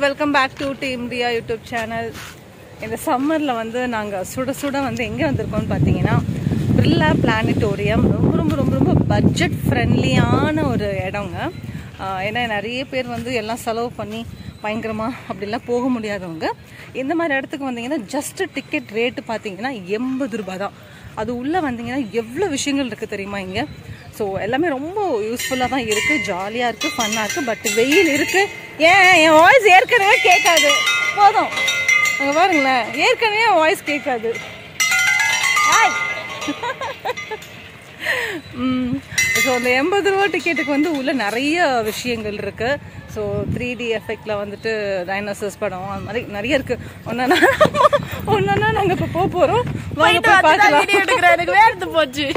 Welcome back to team Riya YouTube channel. இந்த சம்மரில் வந்து நாங்கள் சுட சுட வந்து எங்கே வந்திருக்கோம்னு பார்த்தீங்கன்னா பிர்லா பிளானட்டோரியம். ரொம்ப ரொம்ப ரொம்ப ரொம்ப பட்ஜெட் ஃப்ரெண்ட்லியான ஒரு இடங்க. ஏன்னா நிறைய பேர் வந்து எல்லாம் செலவு பண்ணி பயங்கரமாக அப்படிலாம் போக முடியாதவங்க இந்த மாதிரி இடத்துக்கு வந்தீங்கன்னா ஜஸ்ட்டு டிக்கெட் ரேட்டு பார்த்தீங்கன்னா 80 ரூபா தான். அது உள்ளே வந்தீங்கன்னா எவ்வளோ விஷயங்கள் இருக்குது தெரியுமா இங்கே. ஸோ எல்லாமே ரொம்ப யூஸ்ஃபுல்லாக தான் இருக்குது, ஜாலியாக இருக்குது, ஃபன்னாக இருக்குது. பட் வெயில் இருக்குது. என் வாய்ஸ் ஏற்கனவே கேட்காது, போதும் அங்கே பாருங்களேன், ஏற்கனவே என் வாய்ஸ் கேட்காது. ஸோ அந்த 80 ரூபா டிக்கெட்டுக்கு வந்து உள்ள நிறைய விஷயங்கள் இருக்குது. ஸோ 3D எஃபெக்டில் வந்துட்டு டைனோசர்ஸ் படம் அந்த மாதிரி நிறைய இருக்குது. ஒன்றா நாங்கள் இப்போ போகிறோம், பார்க்கலாம். போச்சு.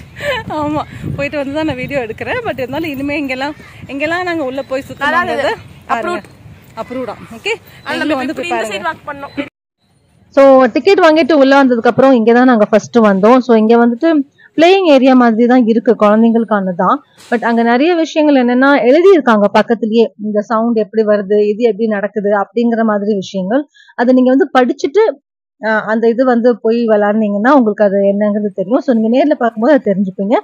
ஆமாம், போயிட்டு வந்து தான் நான் வீடியோ எடுக்கிறேன். பட் இருந்தாலும் இனிமேல் எங்கெல்லாம் நாங்கள் உள்ளே போய் சுற்றுறது அப்ரூவ்டா. ஓகே, வந்து பண்ணோம். ஸோ டிக்கெட் வாங்கிட்டு உள்ள வந்ததுக்கு அப்புறம் இங்கே தான் நாங்கள் ஃபர்ஸ்ட் வந்தோம். ஸோ இங்கே வந்துட்டு பிளேயிங் ஏரியா மாதிரி தான் இருக்கு, குழந்தைங்களுக்கான தான். பட் அங்க நிறைய விஷயங்கள் என்னன்னா எழுதியிருக்காங்க பக்கத்துலயே, இந்த சவுண்ட் எப்படி வருது, இது எப்படி நடக்குது அப்படிங்கிற மாதிரி விஷயங்கள். அதை நீங்க வந்து படிச்சுட்டு அந்த இது வந்து போய் விளையாடுனீங்கன்னா உங்களுக்கு அது என்னங்கிறது தெரியும். ஸோ நீங்க நேர்ல பார்க்கும்போது அதை தெரிஞ்சுப்பீங்க.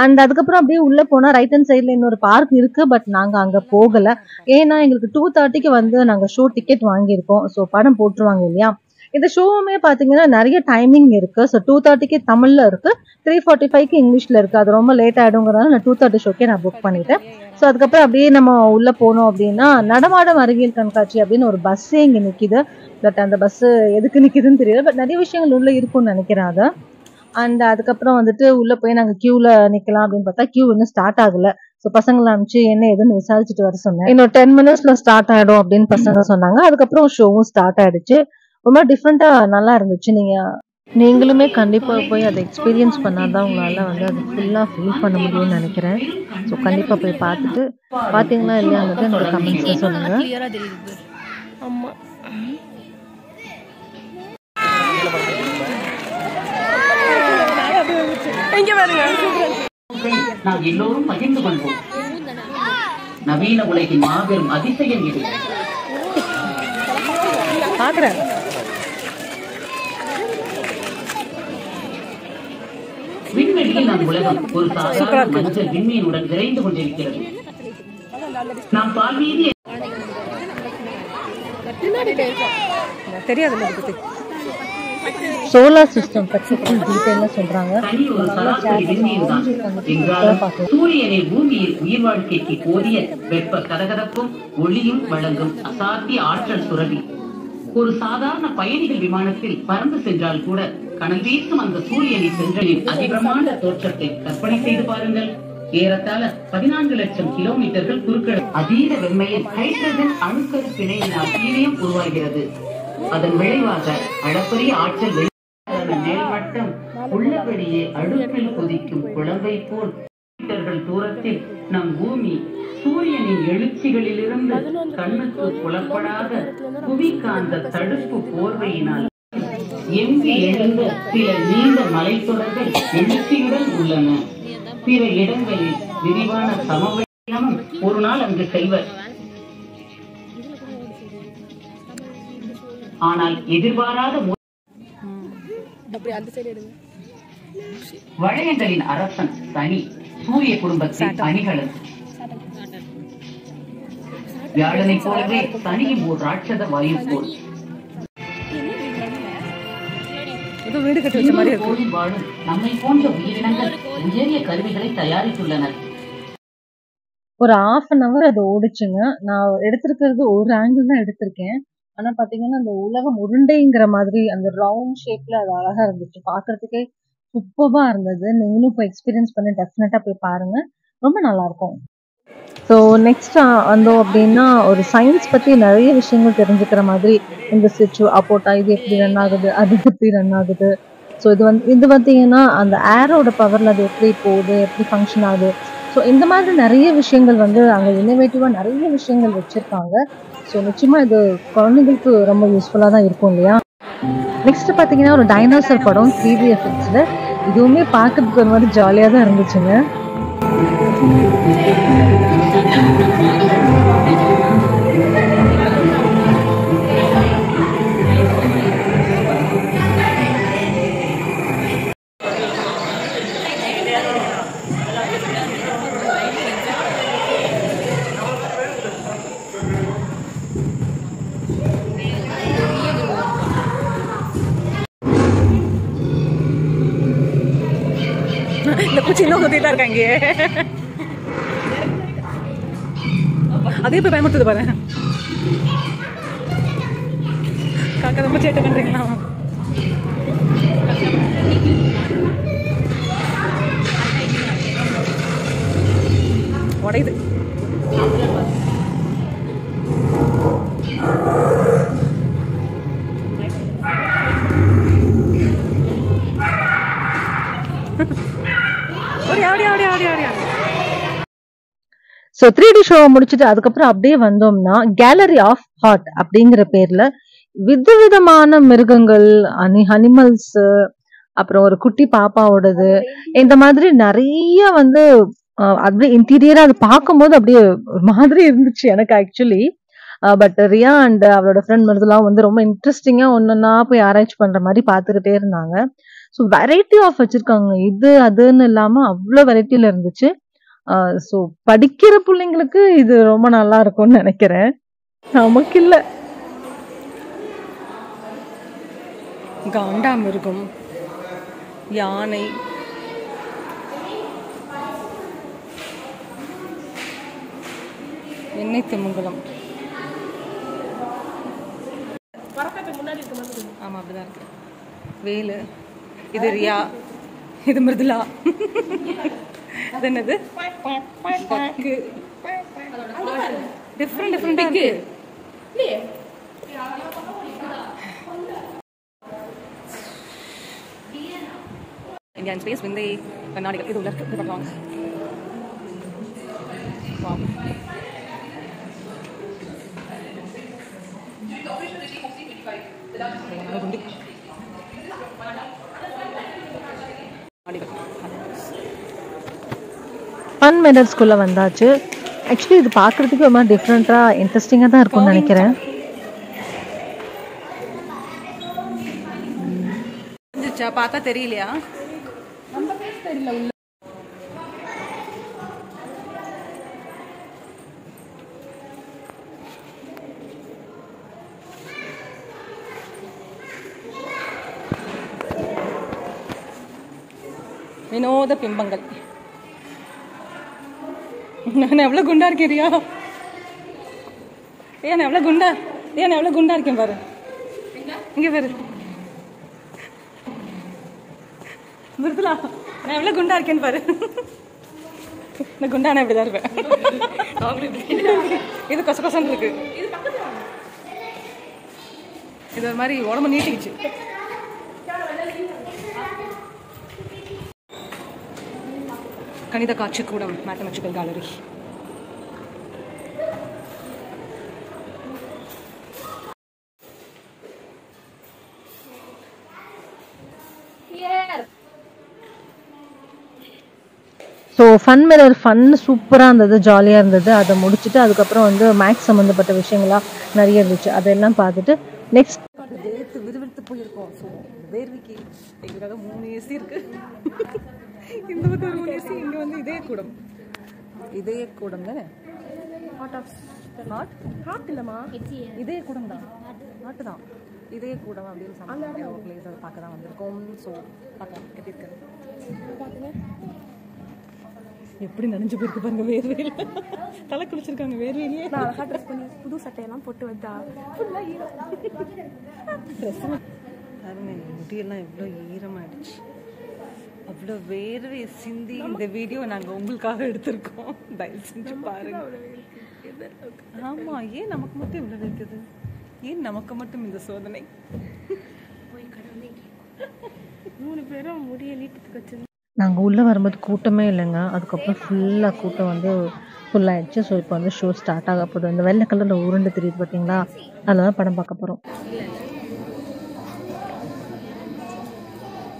அண்ட் அதுக்கப்புறம் அப்படியே உள்ள போனா ரைட் ஹேண்ட் சைட்ல இன்னொரு பார்க் இருக்கு. பட் நாங்க அங்க போகல, ஏன்னா எங்களுக்கு 2:30 வந்து நாங்க ஷோ டிக்கெட் வாங்கியிருக்கோம். ஸோ படம் போட்டுருவாங்க இல்லையா. இந்த ஷோவுமே பாத்தீங்கன்னா நிறைய டைமிங் இருக்கு. ஸோ 2:30 தமிழ்ல இருக்கு, 3:45 இங்கிலீஷ்ல இருக்கு. அது ரொம்ப லேட் ஆயிடுங்கிறதால நான் 2:30 ஷோக்கே நான் புக் பண்ணிட்டேன். ஸோ அதுக்கப்புறம் அப்படியே நம்ம உள்ள போனோம் அப்படின்னா நடமாடும் அறிவியல் கண்காட்சி அப்படின்னு ஒரு பஸ்ஸே இங்க நிக்குது. பட் அந்த பஸ் எதுக்கு நிக்குதுன்னு தெரியல. பட் நிறைய விஷயங்கள் உள்ள இருக்கும்னு நினைக்கிறேன் அதை. அண்ட் அதுக்கப்புறம் வந்துட்டு உள்ள போய் நாங்க கியூல நிக்கலாம் அப்படின்னு பார்த்தா கியூ இன்னும் ஸ்டார்ட் ஆகல. ஸோ பசங்களை அனுப்பிச்சு என்ன எதுன்னு விசாரிச்சுட்டு வர சொன்னேன். இன்னும் 10 மினிட்ஸ்ல ஸ்டார்ட் ஆயிடும் அப்படின்னு பசங்க சொன்னாங்க. அதுக்கப்புறம் ஷோவும் ஸ்டார்ட் ஆயிடுச்சு. ரொம்ப டிஃப்ரெண்டா நல்லா இருந்துச்சு. நீங்களுமே கண்டிப்பா போய் அதை எக்ஸ்பீரியன்ஸ் பண்ணாதான் உங்களால வந்து அது ஃபுல்லா ஃபீல் பண்ண முடியும்னு நினைக்கிறேன். ஸோ கண்டிப்பா போய் பார்த்துட்டு பாத்தீங்களா இல்லையாங்கிறது எனக்கு கமெண்ட்ஸ்ல சொல்லுங்க. நாம் எல்லோரும் பகிர்ந்து கொள்வோம். நவீன உலகின் மாபெரும் அதிசயம் இது. பாக்குறேன். விண்வெளியில் நம் உலகம் ஒரு சாதாரண மனித விண்மீனுடன் விரைந்து கொண்டிருக்கிறது. நாம் பால்மீதி தெரியாது சோலார் சிஸ்டம் பற்றி டீடைலா சொல்றாங்க. சூரியனை பூமியில் உயிர் வாழ்க்கைக்கு போதிய வெப்ப கதகதப்பும் ஒளியும் வழங்கும் அசாத்திய ஆற்றல் சுரபி. ஒரு சாதாரண பயணிகள் விமானத்தில் பறந்து சென்றால் கூட கனல் வீசும் அந்த சூரியனை சென்றலின் அதிகமான தோற்றத்தை கற்பனை செய்து பாருங்கள். ஏறத்தாழ 14 லட்சம் கிலோமீட்டர்கள் குறுக்கள். அதீத வெண்மையில் ஹைட்ரஜன் அணுக்கரு பிணையினால் ஹீலியம் உருவாகிறது. அதன் விளைவாக அளப்பரிய ஆற்றல் மேல்மட்டம் உள்ளபடியே அடுப்பில் கொதிக்கும் குழம்பை போல் மீட்டர்கள் தூரத்தில் நம் பூமி சூரியனின் எழுச்சிகளிலிருந்து கண்ணுக்கு புலப்படாத புவிக்காந்த தடுப்பு போர்வையினால் எங்கு எழுந்த சில நீண்ட மலைத்தொடர்கள் எழுச்சியுடன் உள்ளன. பிற இடங்களில் விரிவான சமவெளிகளும் ஒரு நாள் அங்கு செல்வர். ஆனால் எதிர்பாராத வளையங்களின் அரசன் சனி சூரிய குடும்பத்தின் அணிகளது. வியாழனை போலவே சனியும் ஓர் ராட்சத வாயு போல் வாழும் நம்மை போன்ற உயிரினங்கள் உயரிய கருவிகளை தயாரித்துள்ளனர். ஒரு 1/2 hour அது ஓடிச்சுங்க. நான் எடுத்திருக்கிறது ஒரு ஆங்கிள் தான் எடுத்திருக்கேன். ஆனா பாத்தீங்கன்னா அந்த உலகம் உருண்டைங்கிற மாதிரி அந்த ரவுண்ட் ஷேப்ல அது அழகா இருந்துச்சு, பாக்குறதுக்கே சூப்பரா இருந்தது. நீங்களும் போய் எக்ஸ்பீரியன்ஸ் பண்ணி டெஃபினட்டா போய் பாருங்க, ரொம்ப நல்லா இருக்கும். ஸோ நெக்ஸ்ட் வந்தோம் அப்படின்னா ஒரு சயின்ஸ் பத்தி நிறைய விஷயங்கள் தெரிஞ்சுக்கிற மாதிரி இந்த சுவிட்ச் அப்போட்டா இது எப்படி ரன் ஆகுது, அது எப்படி ரன் ஆகுது. ஸோ இது பார்த்தீங்கன்னா அந்த ஏரோட பவர்ல அது எப்படி போகுது, எப்படி ஃபங்க்ஷன் ஆகுது. ஸோ இந்த மாதிரி நிறைய விஷயங்கள் வந்து அங்கே இன்னோவேட்டிவா நிறைய விஷயங்கள் வச்சிருக்காங்க. ஸோ நிச்சயமா இது குழந்தைங்களுக்கு ரொம்ப யூஸ்ஃபுல்லா தான் இருக்கும் இல்லையா. நெக்ஸ்ட் பார்த்தீங்கன்னா ஒரு டைனோசர் படம் 3D எஃபெக்ட்ஸ்ல, இதுவுமே பார்க்கறதுக்கு ஒரு மாதிரி ஜாலியாக தான் இருந்துச்சுங்க. சுத்திட்டு தான் இருக்காங்க. அதே போய் பயமுறுத்துது பாரு. காக்கா ரொம்ப சேட்டை பண்றீங்களா? உடையுது. ஸோ 3D ஷோ முடிச்சுட்டு அதுக்கப்புறம் அப்படியே வந்தோம்னா கேலரி ஆஃப் ஹார்ட் அப்படிங்கிற பேர்ல விதவிதமான மிருகங்கள், அனிமல்ஸ், அப்புறம் ஒரு குட்டி பாப்பாவோடது, இந்த மாதிரி நிறைய வந்து அப்படியே இன்டீரியரா அது பார்க்கும்போது அப்படியே ஒரு மாதிரி இருந்துச்சு எனக்கு ஆக்சுவலி. பட் ரியா அண்ட் அவளோட ஃப்ரெண்ட் மருதுலாம் வந்து ரொம்ப இன்ட்ரெஸ்டிங்கா ஒன்னொன்னா போய் ஆராய்ச்சி பண்ற மாதிரி பார்த்துக்கிட்டே இருந்தாங்க. ஸோ வெரைட்டி ஆஃப் வச்சிருக்காங்க, இது அதுன்னு இல்லாம அவ்வளோ வெரைட்டில இருந்துச்சு. ஸோ படிக்கிற பிள்ளைங்களுக்கு இது ரொம்ப நல்லா இருக்கும்னு நினைக்கிறேன். நமக்கு இல்லை. காண்டாமிருகம், யானை, எண்ணெய் திமிங்கலம். ஆமா அப்படிதான் இருக்கு. வேலு, இது ரியா, இது மிருதுலா, இது என்னது டிஃப்ரெண்ட் டிஃப்ரெண்ட் இந்தியன் ஸ்பேஸ் விந்தை கண்ணாடிகள் இது உள்ள இருக்கு. பார்க்கலாம். ஃபன் மெடல்ஸ்குள்ள வந்தாச்சு. ஆக்சுவலி இது பார்க்கறதுக்கு ரொம்ப டிஃப்ரெண்டா இன்ட்ரெஸ்டிங்கா தான் இருக்கும்னு நினைக்கிறேன். பார்த்தா தெரியலையா? வினோத பிம்பங்கள். நான் எவ்வளவு குண்டா இருக்கேன் ரியா? ஏன் எவ்வளவு குண்டா? ஏன் எவ்வளவு குண்டா இருக்கேன் பாரு. இங்க பாரு மிருதுலா, நான் எவ்வளவு குண்டா இருக்கேன்னு பாரு. நான் குண்டான இப்படிதான் இருப்பேன். இது கொச கொசன்னு இருக்கு. இது ஒரு மாதிரி உடம்பு நீட்டிக்கிச்சு. கணித காட்சி கூடம், mathematical gallery. So fun mirror fun சூப்பராக இருந்தது, ஜாலியாக இருந்தது. அதை முடிச்சுட்டு அதுக்கப்புறம் வந்து மேக்ஸ் சம்மந்தப்பட்ட விஷயங்கள்லாம் நிறைய இருந்துச்சு. அதெல்லாம் பார்த்துட்டு நெக்ஸ்ட் வேர்த்து விறுவிறுத்து போயிருக்கோம். ஸோ வேர்வைக்கு எங்களுக்காக 3 ஏசி இருக்கு. இந்த பக்கம் ஒரு 3 ஏசி, இங்கே வந்து இதே கூடம். இதே கூடம் தானே? ஹாட் இல்லைம்மா, இதே கூடம் தான். ஹாட்டு தான், இதே கூடம் அப்படின்னு சொன்னாங்க. பிளேஸ் அதை பார்க்க தான் வந்திருக்கோம். ஸோ பார்க்கலாம் எப்படி இருக்கு. எப்படி நனைஞ்சு போயிருக்கு பாருங்க வேர்வையில். தலை குளிச்சிருக்காங்க வேர்வையிலேயே. நான் அழகா ட்ரெஸ் பண்ணி புது சட்டையெல்லாம் போட்டு வந்தா ட்ரெஸ் பாருங்க. முடியெல்லாம் எவ்வளோ ஈரமாயிடுச்சு, அவ்வளோ வேர்வை சிந்தி. இந்த வீடியோ நாங்கள் உங்களுக்காக எடுத்திருக்கோம், தயவு செஞ்சு பாருங்க. ஆமா, ஏன் நமக்கு மட்டும் இவ்வளோ இருக்குது? ஏன் நமக்கு மட்டும் இந்த சோதனை? 3 பேரும் முடிய நீட்டத்துக்கு வச்சு நாங்கள் உள்ளே வரும்போது கூட்டமே இல்லைங்க. அதுக்கப்புறம் ஃபுல்லாக கூட்டம் வந்து ஃபுல்லாகிடுச்சு. ஸோ இப்போ வந்து ஷோ ஸ்டார்ட் ஆக போகுது. இந்த வெள்ளை கலரில் உருண்டு தெரியுது பார்த்தீங்களா, அதில் தான் படம் பார்க்க போகிறோம்.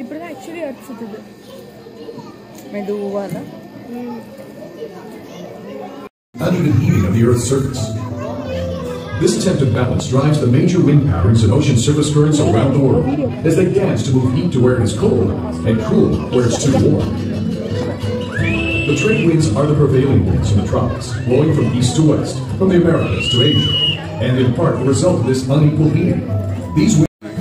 இப்படி தான் ஆக்சுவலி அடிச்சுது மெதுவாக. Uneven heaving of the Earth's surface. This attempt of balance drives the major wind patterns and ocean surface currents around the world as they dance to move heat to where it is cold and cool where it's too warm. The trade winds are the prevailing winds in the tropics, blowing from east to west, from the Americas to Asia, and in part the result of this unequal heating. These winds,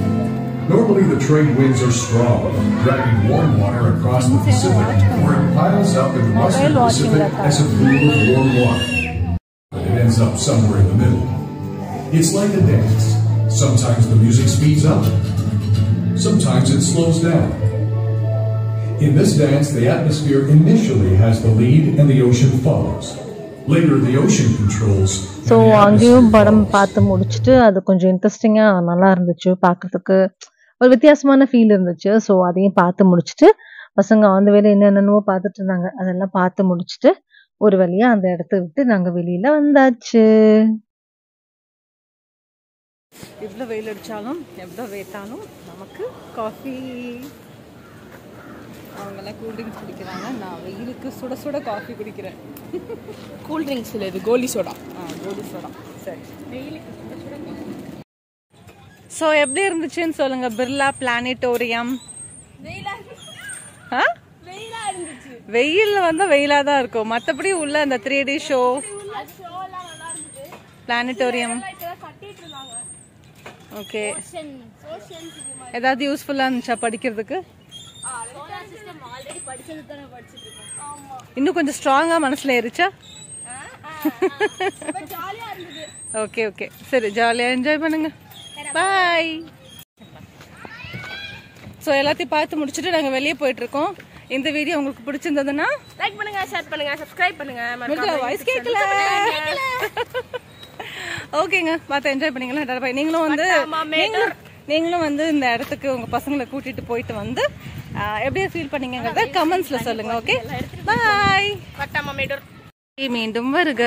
normal Normally the trade winds are strong, dragging warm water across the Pacific, where it piles up in the western Pacific as a pool of warm water. It ends up somewhere in the middle. It's like a dance. Sometimes the music speeds up. Sometimes it slows down. In this dance, the atmosphere initially has the lead and the ocean follows. Later, the ocean controls. So அங்கேயும் படம் பார்த்து முடிச்சுட்டு அது கொஞ்சம் இன்ட்ரெஸ்டிங்காக நல்லா இருந்துச்சு பார்க்கறதுக்கு. ஒரு வித்தியாசமான ஃபீல் இருந்துச்சு. ஸோ அதையும் பார்த்து முடிச்சுட்டு பசங்க அந்த வேலை என்னென்னவோ பார்த்துட்டு இருந்தாங்க. அதெல்லாம் பார்த்து முடிச்சுட்டு ஒரு வழியா அந்த இடத்த விட்டு நாங்க வெளியில வந்தாச்சு. எவ்வளோ வெயில் அடித்தாலும் எவ்வளோ வேத்தாலும் நமக்கு காஃபி. அவங்கெல்லாம் கூல்ட்ரிங்க்ஸ் குடிக்கிறாங்க, நான் வெயிலுக்கு சுட சுட காஃபி குடிக்கிறேன். கூல்ட்ரிங்க்ஸ் இல்லை, இது கோலி சோடா. கோலி சோடா. சரி, ஸோ எப்படி இருந்துச்சுன்னு சொல்லுங்க. பிர்லா பிளானட்டோரியம் வெயில் வந்து வெயிலா தான் இருக்கும். மற்றபடி உள்ள அந்த 3D ஷோ பிளானட்டோரியம் ஓகே. ஏதாவது யூஸ்ஃபுல்லா இருந்துச்சா படிக்கிறதுக்கு? இன்னும் கொஞ்சம் ஸ்ட்ராங்கா மனசுல ஏறிச்சா? ஓகே ஓகே, சரி, ஜாலியா என்ஜாய் பண்ணுங்க. பாய். ஸோ எல்லாத்தையும் பார்த்து முடிச்சுட்டு நாங்கள் வெளியே போயிட்டு இருக்கோம். இந்த வீடியோ உங்களுக்கு பிடிச்சிருந்ததுன்னா லைக் பண்ணுங்க, ஷேர் பண்ணுங்க, சப்ஸ்கிரைப் பண்ணுங்க. வாய்ஸ் கேட்கல. ஓகேங்க, பார்த்து என்ஜாய் பண்ணீங்களா? நீங்களும் வந்து இந்த இடத்துக்கு உங்க பசங்களை கூட்டிட்டு போயிட்டு வந்து எப்படியா ஃபீல் பண்ணீங்கங்கறத கமெண்ட்ஸ்ல சொல்லுங்க. ஓகே, பாய். மீண்டும் வருக.